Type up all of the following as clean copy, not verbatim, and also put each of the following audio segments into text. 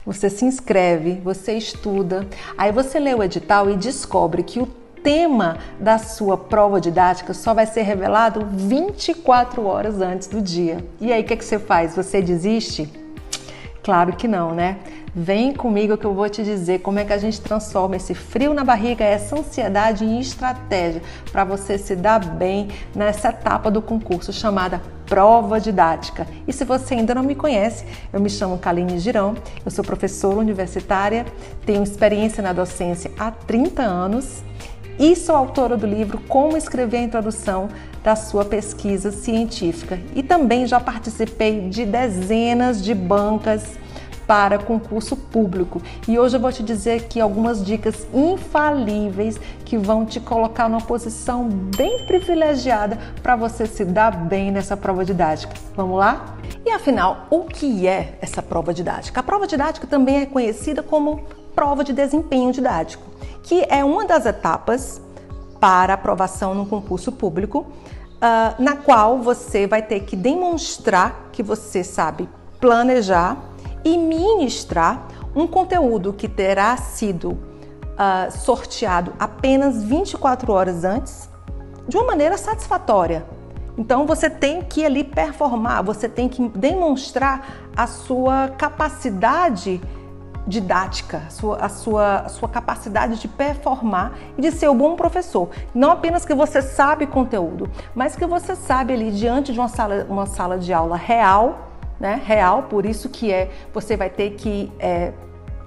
Você se inscreve, você estuda, aí você lê o edital e descobre que o tema da sua prova didática só vai ser revelado 24 horas antes do dia. E aí, o que você faz? Você desiste? Claro que não, né? Vem comigo que eu vou te dizer como é que a gente transforma esse frio na barriga, essa ansiedade em estratégia para você se dar bem nessa etapa do concurso chamada prova didática. E se você ainda não me conhece, eu me chamo Kaline Girão, eu sou professora universitária, tenho experiência na docência há 30 anos e sou autora do livro Como Escrever a Introdução da sua pesquisa científica. E também já participei de dezenas de bancas para concurso público. E hoje eu vou te dizer aqui algumas dicas infalíveis que vão te colocar numa posição bem privilegiada para você se dar bem nessa prova didática. Vamos lá? E afinal, o que é essa prova didática? A prova didática também é conhecida como prova de desempenho didático, que é uma das etapas para aprovação no concurso público, na qual você vai ter que demonstrar que você sabe planejar e ministrar um conteúdo que terá sido sorteado apenas 24 horas antes, de uma maneira satisfatória. Então você tem que ali performar, você tem que demonstrar a sua capacidade didática, a sua capacidade de performar e de ser um bom professor. Não apenas que você sabe conteúdo, mas que você sabe ali diante de uma sala de aula real, né? Real, por isso que você vai ter que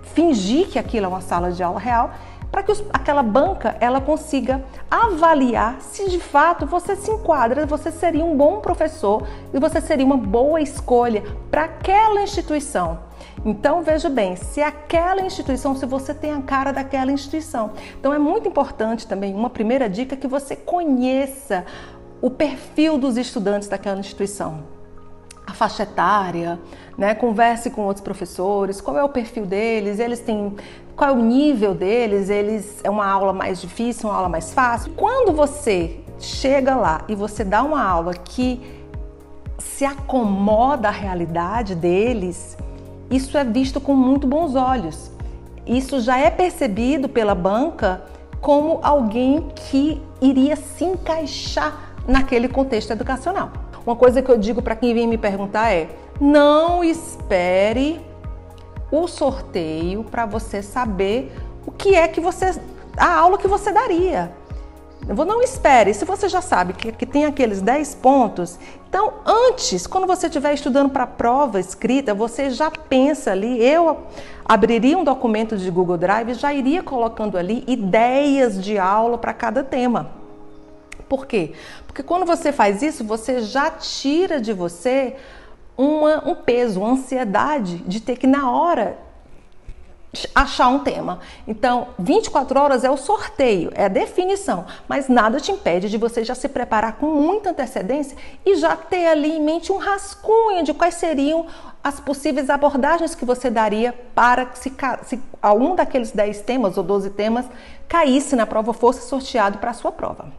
fingir que aquilo é uma sala de aula real, para que aquela banca ela consiga avaliar se de fato você se enquadra, você seria um bom professor e você seria uma boa escolha para aquela instituição. Então veja bem, se aquela instituição, se você tem a cara daquela instituição. Então é muito importante também, uma primeira dica, que você conheça o perfil dos estudantes daquela instituição. A faixa etária, né? Converse com outros professores, qual é o perfil deles, qual é o nível deles, é uma aula mais difícil, uma aula mais fácil. Quando você chega lá e você dá uma aula que se acomoda à realidade deles, isso é visto com muito bons olhos. Isso já é percebido pela banca como alguém que iria se encaixar naquele contexto educacional. Uma coisa que eu digo para quem vem me perguntar é: não espere o sorteio para você saber o que é a aula que você daria. Não espere, se você já sabe que tem aqueles 10 pontos, então antes, quando você estiver estudando para a prova escrita, você já pensa ali, eu abriria um documento de Google Drive e já iria colocando ali ideias de aula para cada tema. Por quê? Porque quando você faz isso, você já tira de você um peso, uma ansiedade de ter que na hora achar um tema. Então, 24 horas é o sorteio, é a definição, mas nada te impede de você já se preparar com muita antecedência e já ter ali em mente um rascunho de quais seriam as possíveis abordagens que você daria para que se algum daqueles 10 temas ou 12 temas caísse na prova, fosse sorteado para a sua prova.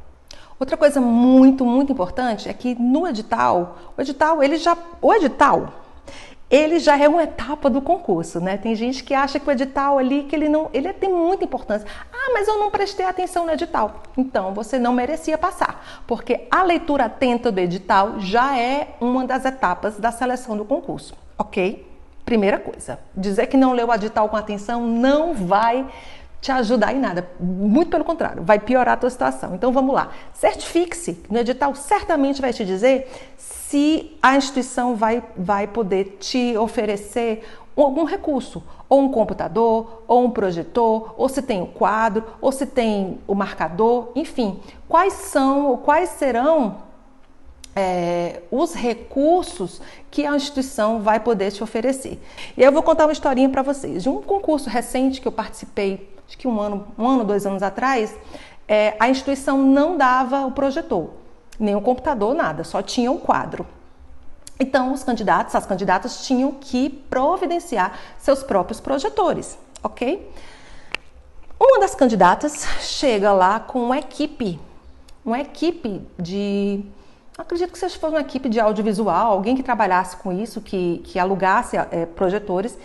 Outra coisa muito, muito importante é que no edital, ele já é uma etapa do concurso, né? Tem gente que acha que o edital ali, que ele tem muita importância. Ah, mas eu não prestei atenção no edital. Então, você não merecia passar, porque a leitura atenta do edital já é uma das etapas da seleção do concurso, ok? Primeira coisa, dizer que não leu o edital com atenção não vai te ajudar em nada, muito pelo contrário, vai piorar a tua situação. Então vamos lá, certifique-se, no edital certamente vai te dizer se a instituição vai poder te oferecer algum recurso, ou um computador, ou um projetor, ou se tem o quadro, ou se tem o marcador, enfim, quais serão os recursos que a instituição vai poder te oferecer. E eu vou contar uma historinha para vocês, de um concurso recente que eu participei, acho que um ano, 2 anos atrás, a instituição não dava o projetor, nem o computador, nada, só tinha o quadro. Então, as candidatas tinham que providenciar seus próprios projetores, ok? Uma das candidatas chega lá com uma equipe de... Acredito que fosse uma equipe de audiovisual, alguém que trabalhasse com isso, que alugasse projetores.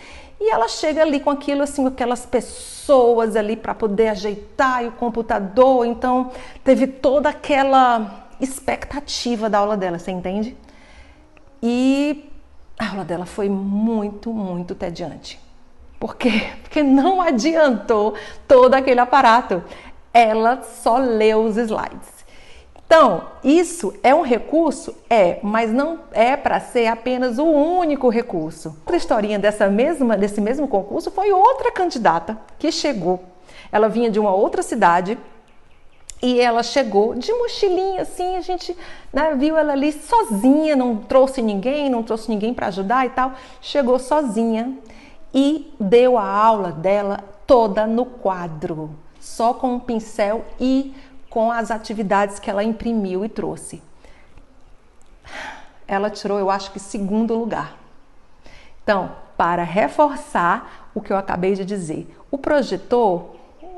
E ela chega ali com aquilo, assim, com aquelas pessoas ali para poder ajeitar e o computador. Então, teve toda aquela expectativa da aula dela, você entende? E a aula dela foi muito, muito tediante. Por quê? Porque não adiantou todo aquele aparato. Ela só leu os slides. Então, isso é um recurso? É, mas não é para ser apenas o único recurso. Outra historinha desse mesmo concurso foi outra candidata que chegou. Ela vinha de uma outra cidade e ela chegou de mochilinha, assim, a gente, né, viu ela ali sozinha, não trouxe ninguém para ajudar e tal. Chegou sozinha e deu a aula dela toda no quadro, só com um pincel e com as atividades que ela imprimiu e trouxe. Ela tirou, eu acho que, segundo lugar. Então, para reforçar o que eu acabei de dizer, o projetor,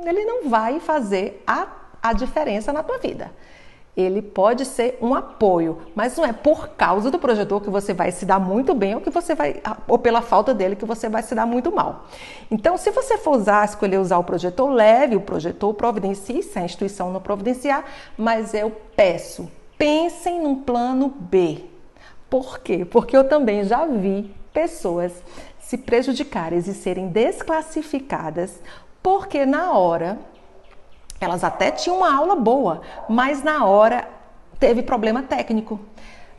ele não vai fazer a diferença na tua vida. Ele pode ser um apoio, mas não é por causa do projetor que você vai se dar muito bem ou pela falta dele que você vai se dar muito mal. Então, se você for escolher usar o projetor, leve o projetor, providencie, se a instituição não providenciar, mas eu peço, pensem num plano B. Por quê? Porque eu também já vi pessoas se prejudicarem e serem desclassificadas porque na hora elas até tinham uma aula boa, mas na hora teve problema técnico.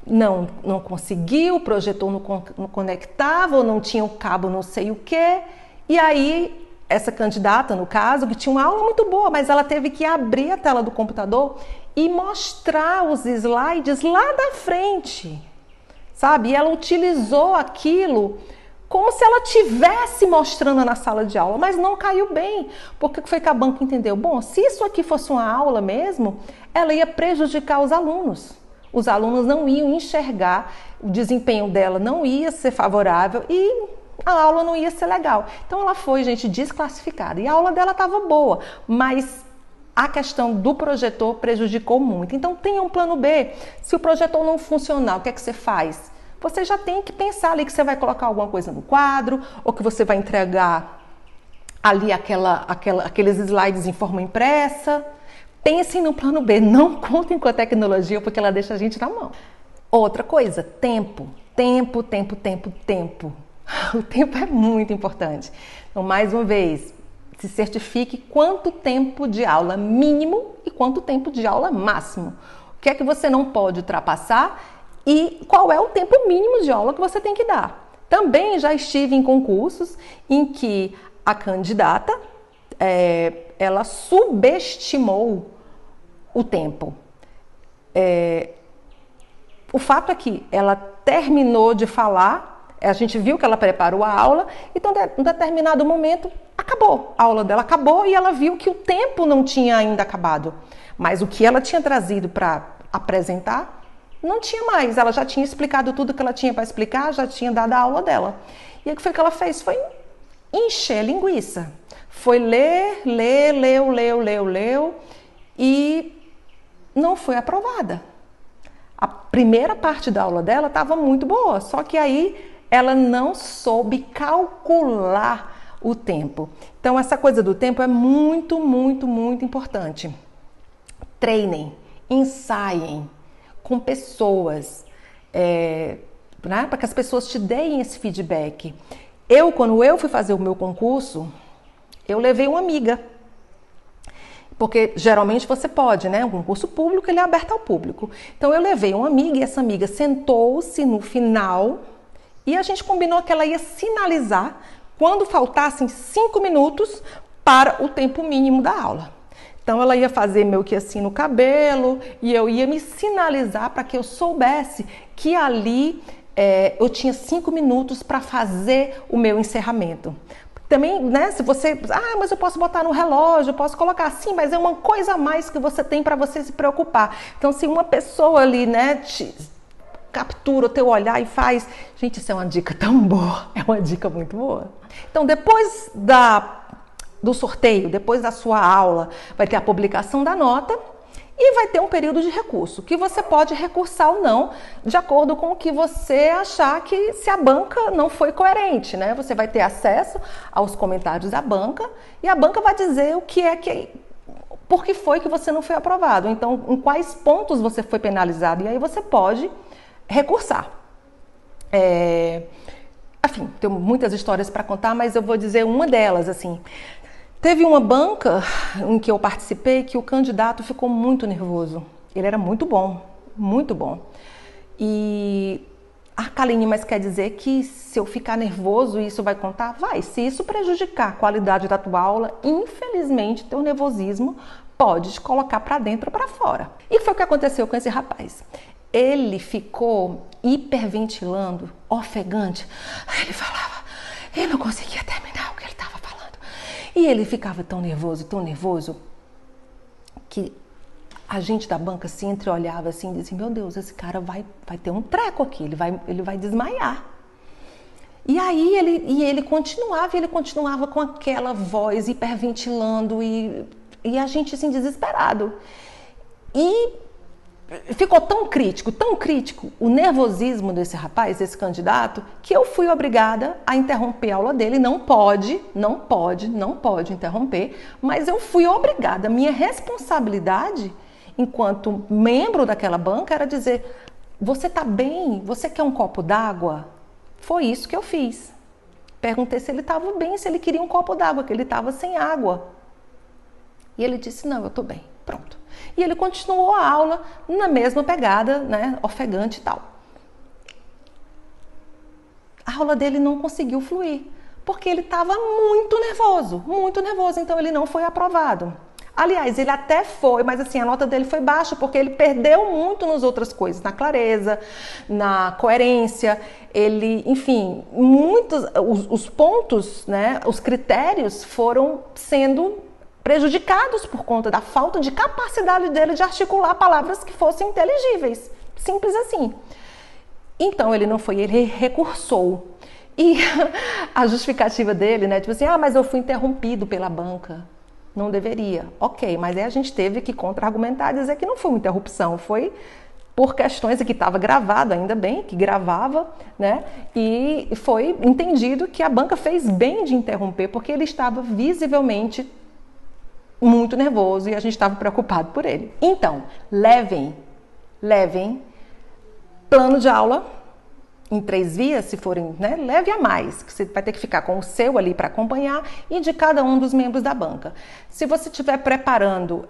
Não conseguiu, o projetor não conectava, ou não tinha o cabo não sei o quê. E aí, essa candidata, no caso, que tinha uma aula muito boa, mas ela teve que abrir a tela do computador e mostrar os slides lá da frente, sabe? E ela utilizou aquilo como se ela estivesse mostrando na sala de aula, mas não caiu bem, porque foi que a banca entendeu. Bom, se isso aqui fosse uma aula mesmo, ela ia prejudicar os alunos. Os alunos não iam enxergar, o desempenho dela não ia ser favorável e a aula não ia ser legal. Então ela foi, gente, desclassificada. E a aula dela estava boa, mas a questão do projetor prejudicou muito. Então tenha um plano B. Se o projetor não funcionar, o que é que você faz? Você já tem que pensar ali que você vai colocar alguma coisa no quadro, ou que você vai entregar ali aqueles slides em forma impressa. Pensem no plano B, não contem com a tecnologia, porque ela deixa a gente na mão. Outra coisa, tempo. Tempo. O tempo é muito importante. Então, mais uma vez, se certifique quanto tempo de aula mínimo e quanto tempo de aula máximo. O que é que você não pode ultrapassar? E qual é o tempo mínimo de aula que você tem que dar. Também já estive em concursos em que a candidata, ela subestimou o tempo. O fato é que ela terminou de falar, a gente viu que ela preparou a aula, então em determinado momento acabou, a aula dela acabou e ela viu que o tempo não tinha ainda acabado. Mas o que ela tinha trazido para apresentar não tinha mais, ela já tinha explicado tudo que ela tinha para explicar, já tinha dado a aula dela. E aí o que foi que ela fez? Foi encher linguiça. Foi leu e não foi aprovada. A primeira parte da aula dela estava muito boa, só que aí ela não soube calcular o tempo. Então essa coisa do tempo é muito, muito, muito importante. Treinem, ensaiem com pessoas, né, para que as pessoas te deem esse feedback. Quando eu fui fazer o meu concurso, eu levei uma amiga, porque geralmente você pode, né? Um concurso público, ele é aberto ao público. Então eu levei uma amiga e essa amiga sentou-se no final e a gente combinou que ela ia sinalizar quando faltassem 5 minutos para o tempo mínimo da aula. Então ela ia fazer meio que assim no cabelo e eu ia me sinalizar para que eu soubesse que ali eu tinha 5 minutos para fazer o meu encerramento. Também, né, se você... mas eu posso botar no relógio, eu posso colocar assim, mas é uma coisa a mais que você tem para você se preocupar. Então se uma pessoa ali, né, captura o teu olhar e faz... Gente, isso é uma dica tão boa, é uma dica muito boa. Então depois do sorteio, depois da sua aula, vai ter a publicação da nota E vai ter um período de recurso, que você pode recursar ou não, de acordo com o que você achar que se a banca não foi coerente, né? Você vai ter acesso aos comentários da banca e a banca vai dizer o que é que... Por que foi que você não foi aprovado? Então, em quais pontos você foi penalizado? E aí você pode recursar. Enfim, tem muitas histórias para contar, mas eu vou dizer uma delas, assim. Teve uma banca em que eu participei que o candidato ficou muito nervoso. Ele era muito bom, muito bom. E, Kaline, mas quer dizer que se eu ficar nervoso isso vai contar? Vai. Se isso prejudicar a qualidade da tua aula, infelizmente, teu nervosismo pode te colocar para dentro ou para fora. E foi o que aconteceu com esse rapaz. Ele ficou hiperventilando, ofegante. Ele falava, eu não conseguia terminar o que ele estava falando. E ele ficava tão nervoso, que a gente da banca se entreolhava assim e dizia, meu Deus, esse cara vai ter um treco aqui, ele vai desmaiar. E aí ele continuava com aquela voz hiperventilando e a gente assim desesperado. E ficou tão crítico o nervosismo desse rapaz, desse candidato, que eu fui obrigada a interromper a aula dele. Não pode interromper, mas eu fui obrigada. Minha responsabilidade, enquanto membro daquela banca, era dizer, você tá bem? Você quer um copo d'água? Foi isso que eu fiz. Perguntei se ele estava bem, se ele queria um copo d'água, que ele estava sem água. E ele disse, não, eu tô bem. Pronto. E ele continuou a aula na mesma pegada, né, ofegante e tal. A aula dele não conseguiu fluir, porque ele estava muito nervoso, então ele não foi aprovado. Aliás, ele até foi, mas assim, a nota dele foi baixa, porque ele perdeu muito nas outras coisas, na clareza, na coerência, enfim, os pontos, né, os critérios foram sendo prejudicados por conta da falta de capacidade dele de articular palavras que fossem inteligíveis. Simples assim. Então, ele não foi, ele recursou. E a justificativa dele, né, tipo assim, mas eu fui interrompido pela banca. Não deveria. Ok, mas aí a gente teve que contra-argumentar e dizer que não foi uma interrupção, foi por questões que estava gravado, ainda bem que gravava, né? E foi entendido que a banca fez bem de interromper, porque ele estava visivelmente muito nervoso e a gente estava preocupado por ele. Então, levem plano de aula em 3 vias, se forem, né, leve a mais, que você vai ter que ficar com o seu ali para acompanhar e de cada um dos membros da banca. Se você estiver preparando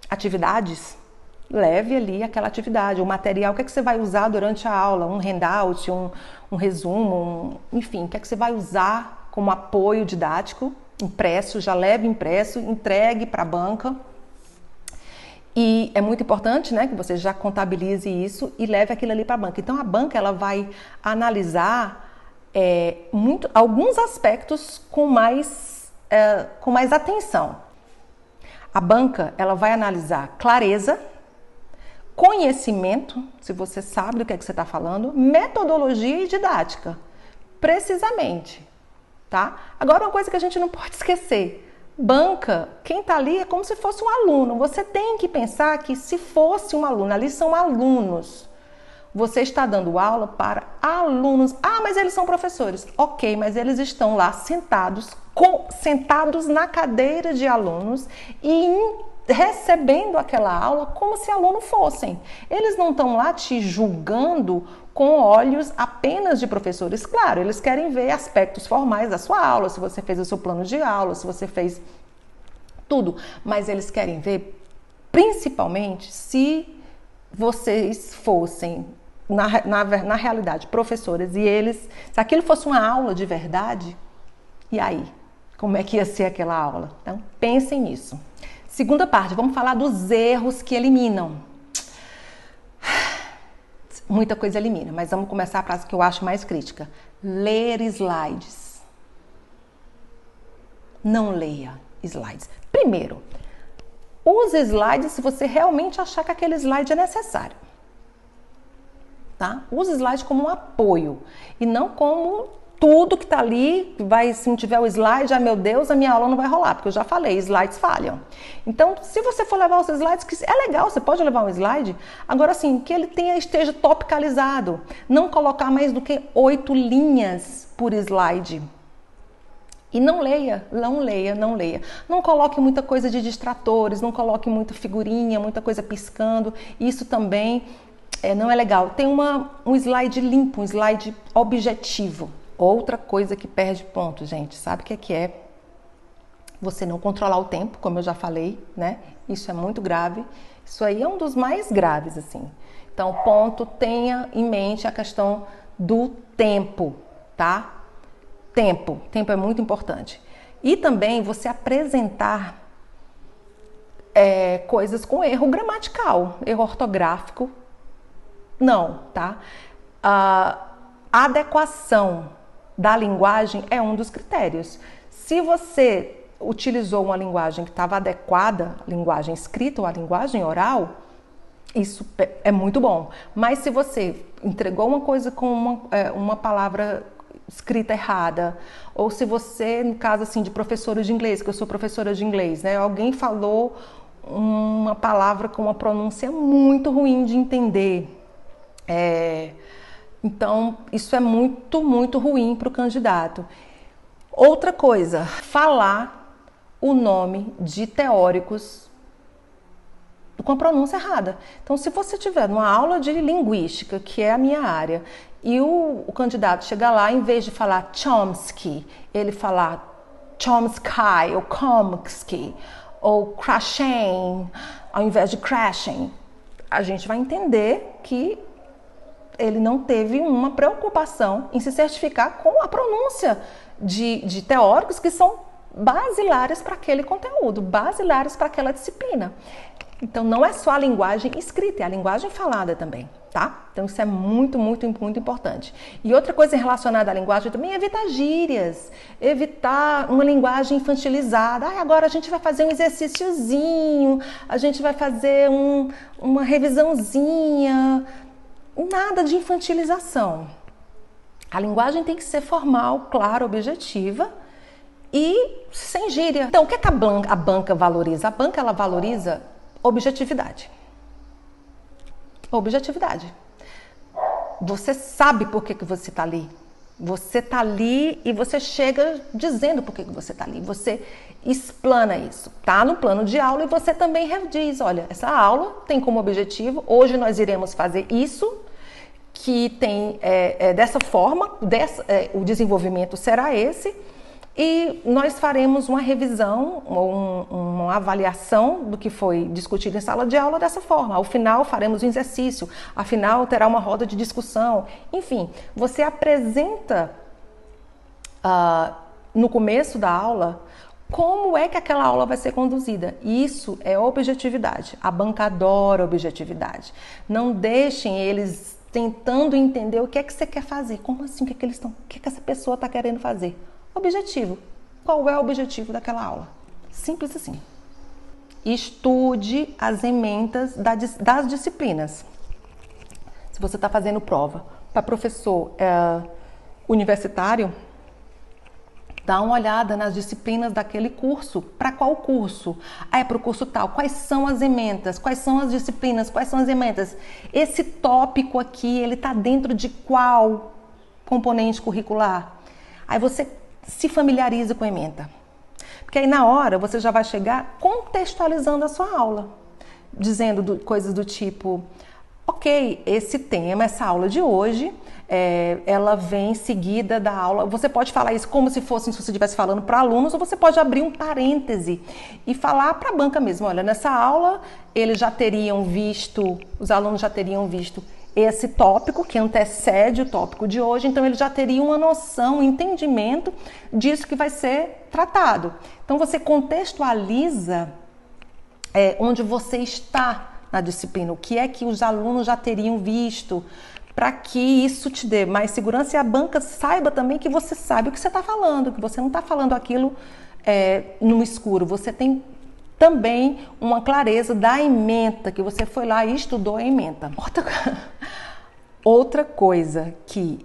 atividades, leve ali aquela atividade, o material, o que é que você vai usar durante a aula, um handout, um resumo, enfim, o que é que você vai usar como apoio didático, impresso, já leve impresso, entregue para a banca. E é muito importante, né, que você já contabilize isso e leve aquilo ali para a banca. Então, a banca ela vai analisar alguns aspectos com mais atenção. A banca ela vai analisar clareza, conhecimento, se você sabe do que é que você está falando, metodologia e didática, precisamente. Tá? Agora, uma coisa que a gente não pode esquecer. Banca, quem está ali é como se fosse um aluno. Você tem que pensar que se fosse um aluno, ali são alunos. Você está dando aula para alunos. Mas eles são professores. Ok, mas eles estão lá sentados na cadeira de alunos e recebendo aquela aula como se aluno fossem. Eles não estão lá te julgando com olhos apenas de professores. Claro, eles querem ver aspectos formais da sua aula, se você fez o seu plano de aula, se você fez tudo, mas eles querem ver principalmente se vocês fossem, na realidade, professores, e se aquilo fosse uma aula de verdade, e aí? Como é que ia ser aquela aula? Então, pensem nisso. Segunda parte, vamos falar dos erros que eliminam. Muita coisa elimina, mas vamos começar a frase que eu acho mais crítica. Ler slides. Não leia slides. Primeiro, use slides se você realmente achar que aquele slide é necessário. Tá? Use slides como um apoio e não como tudo que está ali, se não tiver o slide, meu Deus, a minha aula não vai rolar, porque eu já falei, slides falham. Então, se você for levar os slides, que é legal, você pode levar um slide, agora sim, que ele esteja topicalizado, não colocar mais do que 8 linhas por slide. E não leia. Não coloque muita coisa de distratores, não coloque muita figurinha, muita coisa piscando, isso também não é legal. Tem um slide limpo, um slide objetivo. Outra coisa que perde ponto, gente, sabe o que é? Você não controlar o tempo, como eu já falei, né? Isso é muito grave. Isso aí é um dos mais graves, assim. Então, ponto, tenha em mente a questão do tempo, tá? Tempo é muito importante. E também você apresentar coisas com erro gramatical, erro ortográfico, não, tá? A adequação da linguagem é um dos critérios. Se você utilizou uma linguagem que estava adequada, linguagem escrita ou a linguagem oral, isso é muito bom. Mas se você entregou uma coisa com uma palavra escrita errada, ou se você, no caso assim de professora de inglês, que eu sou professora de inglês, né? Alguém falou uma palavra com uma pronúncia muito ruim de entender. Então, isso é muito, muito ruim para o candidato. Outra coisa, falar o nome de teóricos com a pronúncia errada. Então, se você tiver numa aula de linguística, que é a minha área, e o candidato chegar lá, em vez de falar Chomsky, ele falar Chomsky ou Chomsky ou Crashing, ao invés de Crashing, a gente vai entender que ele não teve uma preocupação em se certificar com a pronúncia de teóricos que são basilares para aquele conteúdo, basilares para aquela disciplina. Então, não é só a linguagem escrita, é a linguagem falada também, tá? Então, isso é muito, muito, muito importante. E outra coisa relacionada à linguagem também é evitar gírias, evitar uma linguagem infantilizada. Agora a gente vai fazer um exercíciozinho, a gente vai fazer uma revisãozinha. Nada de infantilização. A linguagem tem que ser formal, clara, objetiva e sem gíria. Então, o que é que a banca valoriza? A banca, ela valoriza objetividade. Objetividade. Você sabe por que você está ali. Você está ali e você chega dizendo por que você está ali. Você explana isso. Está no plano de aula e você também diz, olha, essa aula tem como objetivo, hoje nós iremos fazer isso, que tem dessa forma, o desenvolvimento será esse, e nós faremos uma revisão, uma avaliação do que foi discutido em sala de aula dessa forma. Ao final faremos um exercício, afinal terá uma roda de discussão. Enfim, você apresenta no começo da aula como é que aquela aula vai ser conduzida. Isso é objetividade. A banca adora objetividade. Não deixem eles tentando entender o que é que você quer fazer. Como assim? O que é que essa pessoa está querendo fazer? Objetivo. Qual é o objetivo daquela aula? Simples assim. Estude as ementas das disciplinas. Se você está fazendo prova para professor universitário, dá uma olhada nas disciplinas daquele curso. Para qual curso? É para o curso tal. Quais são as ementas? Quais são as disciplinas? Quais são as ementas? Esse tópico aqui, ele está dentro de qual componente curricular? Aí você se familiariza com a ementa. Porque aí na hora você já vai chegar contextualizando a sua aula. Dizendo coisas do tipo, ok, esse tema, essa aula de hoje, ela vem seguida da aula. Você pode falar isso como se você estivesse falando para alunos, ou você pode abrir um parêntese e falar para a banca mesmo. Olha, nessa aula os alunos já teriam visto esse tópico que antecede o tópico de hoje, então eles já teriam uma noção, um entendimento disso que vai ser tratado. Então você contextualiza onde você está na disciplina, o que é que os alunos já teriam visto, para que isso te dê mais segurança e a banca saiba também que você sabe o que você está falando, que você não está falando aquilo no escuro, você tem também uma clareza da ementa, que você foi lá e estudou a ementa. Outra coisa que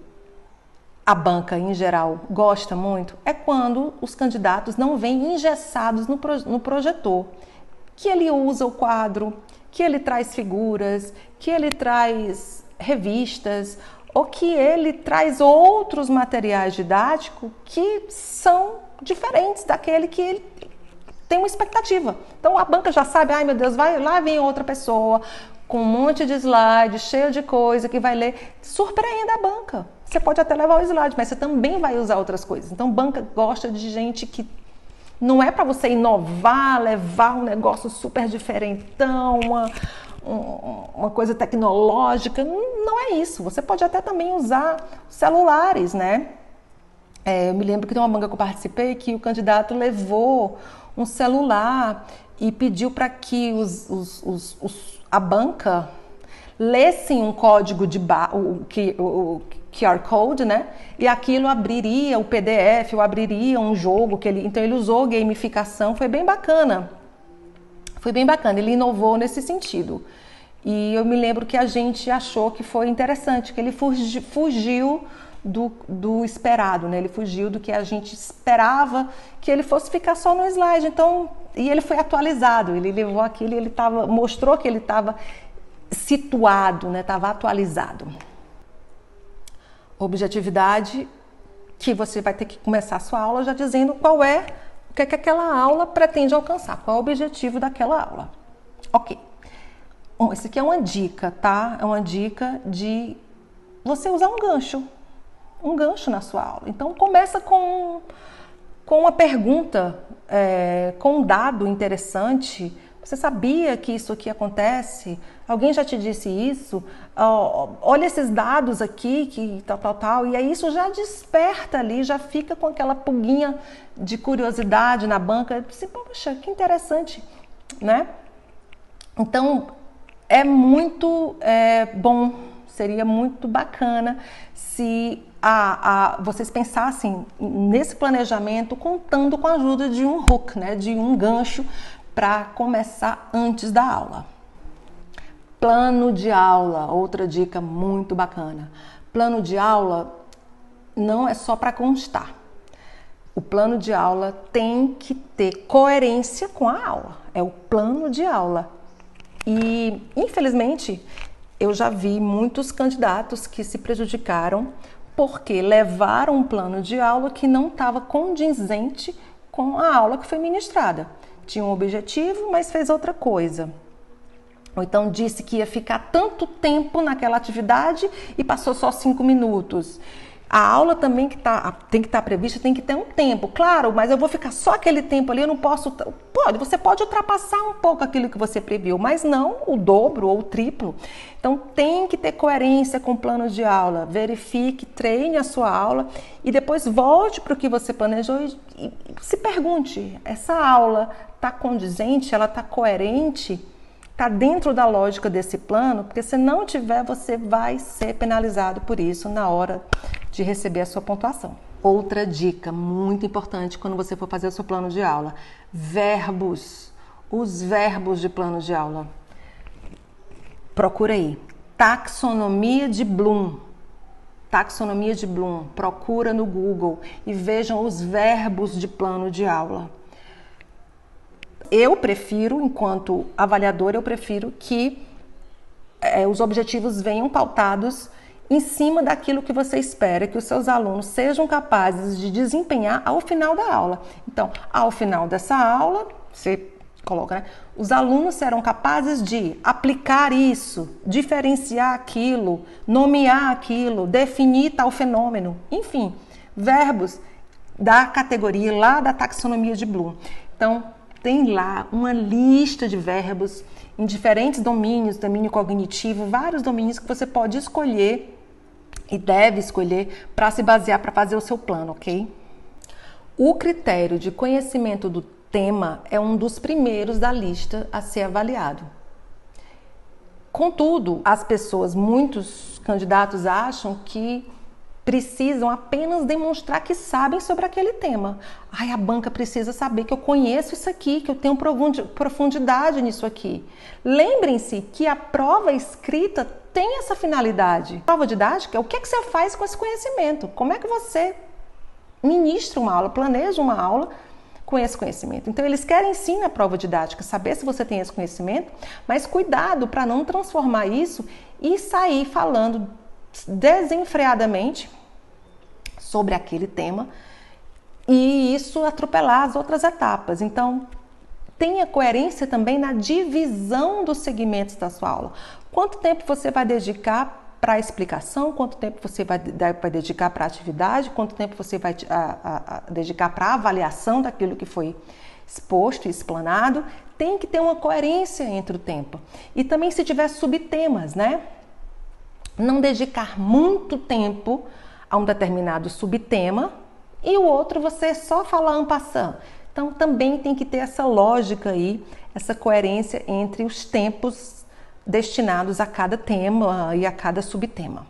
a banca em geral gosta muito é quando os candidatos não vêm engessados no projetor, que ele usa o quadro, que ele traz figuras, que ele traz revistas ou que ele traz outros materiais didáticos que são diferentes daquele que ele tem uma expectativa. Então a banca já sabe, ai meu Deus, vai lá, vem outra pessoa com um monte de slide, cheio de coisa que vai ler. Surpreenda a banca. Você pode até levar o slide, mas você também vai usar outras coisas. Então banca gosta de gente que não é para você inovar, levar um negócio super diferentão, uma coisa tecnológica. Não é isso. Você pode até também usar celulares, né? Eu me lembro que tem uma banca que eu participei que o candidato levou um celular e pediu para que a banca lessem um código o QR Code, né? E aquilo abriria o PDF, ou abriria um jogo então ele usou gamificação, foi bem bacana. Foi bem bacana, ele inovou nesse sentido. E eu me lembro que a gente achou que foi interessante, que ele fugiu do esperado, né? Ele fugiu do que a gente esperava que ele fosse ficar só no slide. Então, e ele foi atualizado, ele levou aquilo e mostrou que ele estava situado, né? Estava atualizado. Objetividade, que você vai ter que começar a sua aula já dizendo o que aquela aula pretende alcançar, qual é o objetivo daquela aula. Ok. Bom, esse aqui é uma dica, tá? É uma dica de você usar um gancho na sua aula. Então começa com uma pergunta, com um dado interessante. Você sabia que isso aqui acontece? Alguém já te disse isso? Olha esses dados aqui, que tal. E aí isso já desperta ali, já fica com aquela pulguinha de curiosidade na banca. Você, poxa, que interessante, né? Então, é muito bom, seria muito bacana se vocês pensassem nesse planejamento contando com a ajuda de um hook, né? De um gancho para começar antes da aula. Plano de aula, outra dica muito bacana. Plano de aula não é só para constar. O plano de aula tem que ter coerência com a aula. É o plano de aula. E, infelizmente, eu já vi muitos candidatos que se prejudicaram porque levaram um plano de aula que não estava condizente com a aula que foi ministrada. Tinha um objetivo, mas fez outra coisa. Ou então disse que ia ficar tanto tempo naquela atividade e passou só 5 minutos. A aula também tem que estar prevista, tem que ter um tempo. Claro, mas eu vou ficar só aquele tempo ali, eu não posso... Você pode ultrapassar um pouco aquilo que você previu, mas não o dobro ou o triplo. Então tem que ter coerência com o plano de aula. Verifique, treine a sua aula e depois volte para o que você planejou e se pergunte, essa aula está condizente, ela está coerente? Está dentro da lógica desse plano? Porque se não tiver, você vai ser penalizado por isso na hora de receber a sua pontuação. Outra dica muito importante quando você for fazer o seu plano de aula: verbos. Os verbos de plano de aula. Procura aí. Taxonomia de Bloom. Taxonomia de Bloom. Procura no Google e vejam os verbos de plano de aula. Eu prefiro, enquanto avaliadora, que os objetivos venham pautados em cima daquilo que você espera que os seus alunos sejam capazes de desempenhar ao final da aula. Então, ao final dessa aula, você coloca, né? Os alunos serão capazes de aplicar isso, diferenciar aquilo, nomear aquilo, definir tal fenômeno. Enfim, verbos da categoria lá da taxonomia de Bloom. Então, tem lá uma lista de verbos em diferentes domínios, domínio cognitivo, vários domínios que você pode escolher e deve escolher para se basear para fazer o seu plano, ok? O critério de conhecimento do tema é um dos primeiros da lista a ser avaliado. Contudo, muitos candidatos acham que precisam apenas demonstrar que sabem sobre aquele tema. A banca precisa saber que eu conheço isso aqui, que eu tenho profundidade nisso aqui. Lembrem-se que a prova escrita tem essa finalidade. Prova didática, o que é que você faz com esse conhecimento? Como é que você ministra uma aula, planeja uma aula com esse conhecimento? Então, eles querem sim na prova didática saber se você tem esse conhecimento, mas cuidado para não transformar isso e sair falando desenfreadamente sobre aquele tema e isso atropelar as outras etapas. Então, tenha coerência também na divisão dos segmentos da sua aula. Quanto tempo você vai dedicar para a explicação, quanto tempo você vai dedicar para a atividade, quanto tempo você vai dedicar para a avaliação daquilo que foi exposto e explanado. Tem que ter uma coerência entre o tempo. E também se tiver subtemas, né? Não dedicar muito tempo a um determinado subtema e o outro você só falar en passant. Então também tem que ter essa lógica aí, essa coerência entre os tempos destinados a cada tema e a cada subtema.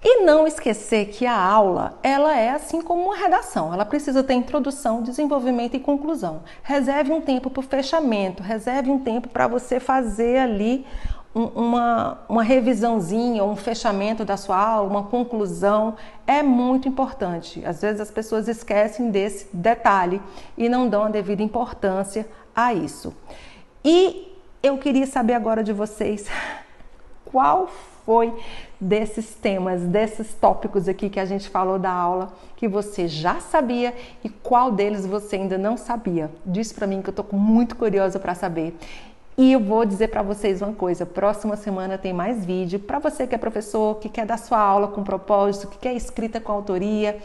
E não esquecer que a aula, ela é assim como uma redação, ela precisa ter introdução, desenvolvimento e conclusão. Reserve um tempo para o fechamento, reserve um tempo para você fazer ali uma revisãozinha, um fechamento da sua aula, uma conclusão, é muito importante. Às vezes as pessoas esquecem desse detalhe e não dão a devida importância a isso. E eu queria saber agora de vocês qual foi desses temas, desses tópicos aqui que a gente falou da aula, que você já sabia e qual deles você ainda não sabia. Diz para mim que eu tô muito curiosa para saber. E eu vou dizer para vocês uma coisa, próxima semana tem mais vídeo para você que é professor, que quer dar sua aula com propósito, que quer escrita com autoria,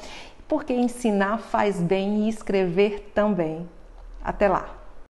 porque ensinar faz bem e escrever também. Até lá!